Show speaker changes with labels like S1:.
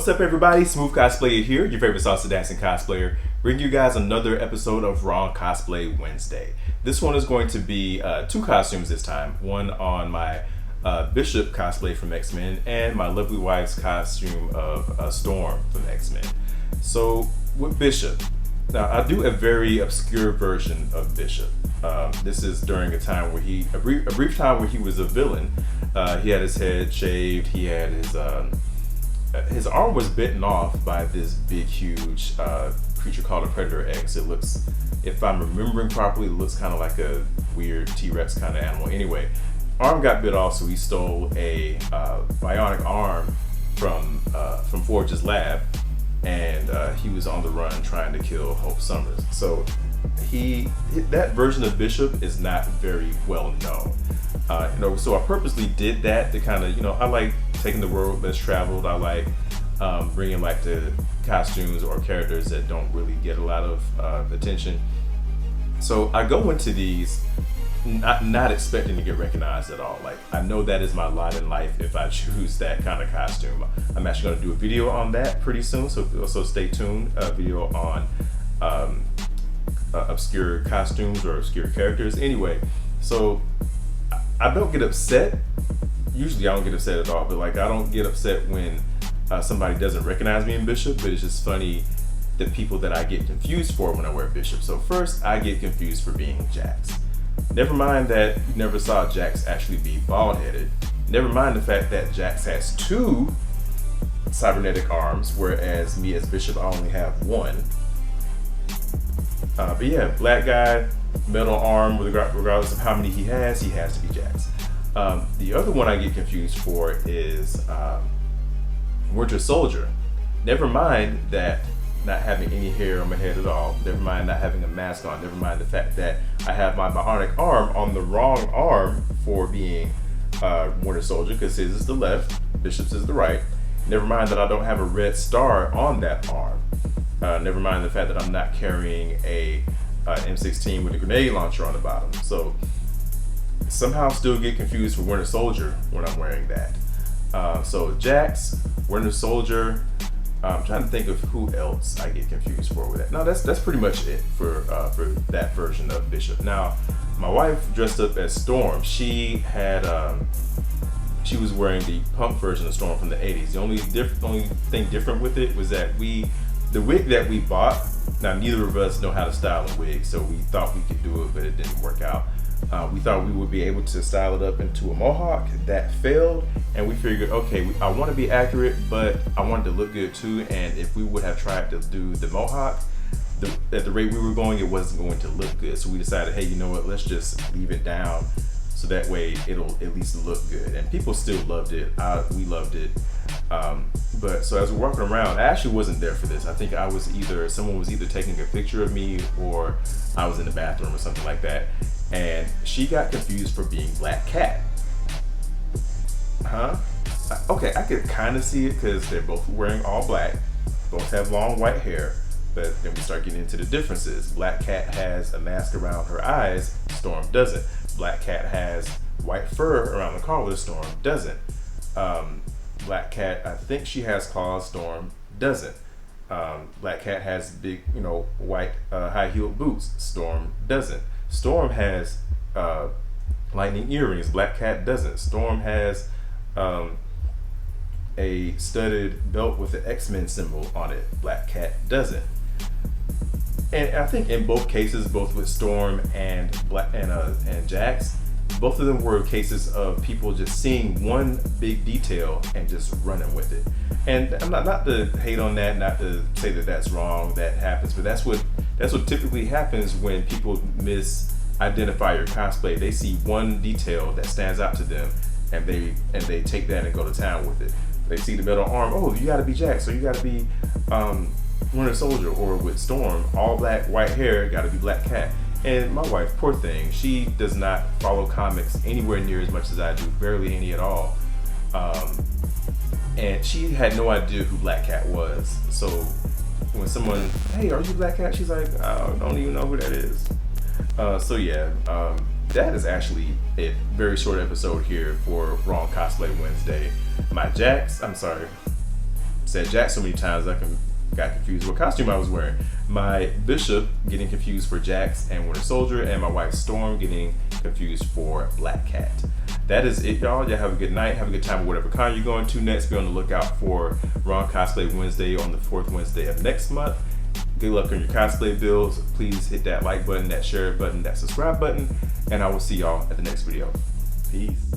S1: What's up, everybody? Smooth Cosplayer here, your favorite salsa dancing cosplayer, bringing you guys another episode of Raw Cosplay Wednesday. This one is going to be two costumes this time. One on my Bishop cosplay from X-Men and my lovely wife's costume of Storm from X-Men. So with Bishop, now I do a very obscure version of Bishop. This is during a time where a brief time where he was a villain. He had his head shaved. He had his arm was bitten off by this big, huge creature called a Predator X. It looks, if I'm remembering properly, it looks kind of like a weird T-Rex kind of animal. Anyway, arm got bit off, so he stole a bionic arm from Forge's lab, and he was on the run trying to kill Hope Summers. So that version of Bishop is not very well known. So I purposely did that to kind of, I like taking the road less traveled. I like bringing like the costumes or characters that don't really get a lot of attention. So I go into these not expecting to get recognized at all. Like, I know that is my lot in life if I choose that kind of costume. I'm actually going to do a video on that pretty soon, so stay tuned. A video on obscure costumes or obscure characters. Anyway, so I don't get upset. Usually I don't get upset at all, but like, I don't get upset when somebody doesn't recognize me in Bishop, but it's just funny the people that I get confused for when I wear Bishop. So first, I get confused for being Jax. Never mind that you never saw Jax actually be bald-headed. Never mind the fact that Jax has two cybernetic arms, whereas me as Bishop, I only have one. But yeah, black guy, metal arm, regardless of how many he has to be Jax. The other one I get confused for is Winter Soldier. Never mind that not having any hair on my head at all. Never mind not having a mask on. Never mind the fact that I have my bionic arm on the wrong arm for being Winter Soldier, because his is the left, Bishop's is the right. Never mind that I don't have a red star on that arm. Never mind the fact that I'm not carrying a M16 with a grenade launcher on the bottom. So somehow still get confused for Winter Soldier when I'm wearing that. So Jax, Winter Soldier. I'm trying to think of who else I get confused for with that. No, that's pretty much it for that version of Bishop. Now, my wife dressed up as Storm. She had she was wearing the punk version of Storm from the 80s. The only thing different with it was that the wig that we bought. Now, neither of us know how to style a wig, so we thought we could do it, but it didn't work out. We thought we would be able to style it up into a mohawk. That failed, and we figured, okay, I want to be accurate, but I wanted to look good too, and if we would have tried to do the mohawk, at the rate we were going, it wasn't going to look good. So we decided, hey, you know what, let's just leave it down, so that way it'll at least look good. And people still loved it. We loved it. But so as we're walking around, I actually wasn't there for this. I think someone was either taking a picture of me or I was in the bathroom or something like that. And she got confused for being Black Cat. Okay, I could kind of see it because they're both wearing all black, both have long white hair, but then we start getting into the differences. Black Cat has a mask around her eyes, Storm doesn't. Black Cat has white fur around the collar, Storm doesn't. Black Cat, I think she has claws, Storm doesn't. Black Cat has big, white high-heeled boots, Storm doesn't. Storm has lightning earrings, Black Cat doesn't. Storm has a studded belt with the X-Men symbol on it, Black Cat doesn't. And I think in both cases, both with Storm and Jax, both of them were cases of people just seeing one big detail and just running with it. And I'm not to hate on that, not to say that that's wrong, that happens, but that's what typically happens when people misidentify your cosplay. They see one detail that stands out to them, and they take that and go to town with it. They see the metal arm, oh, you gotta be Jax, or you gotta be Winter Soldier, or with Storm, all black, white hair, gotta be Black Cat. And my wife, poor thing, she does not follow comics anywhere near as much as I do, barely any at all. And she had no idea who Black Cat was. So when someone, hey, are you Black Cat? She's like, I don't even know who that is. So yeah, that is actually a very short episode here for Raw Cosplay Wednesday. My Jax, I'm sorry, said Jax so many times I got confused what costume I was wearing. My Bishop getting confused for Jax and Winter Soldier, and my wife Storm getting confused for Black Cat. That is it, y'all. Y'all have a good night. Have a good time at whatever con you're going to next. Be on the lookout for Wrong Cosplay Wednesday on the 4th Wednesday of next month. Good luck on your cosplay builds. Please hit that like button, that share button, that subscribe button, and I will see y'all at the next video. Peace.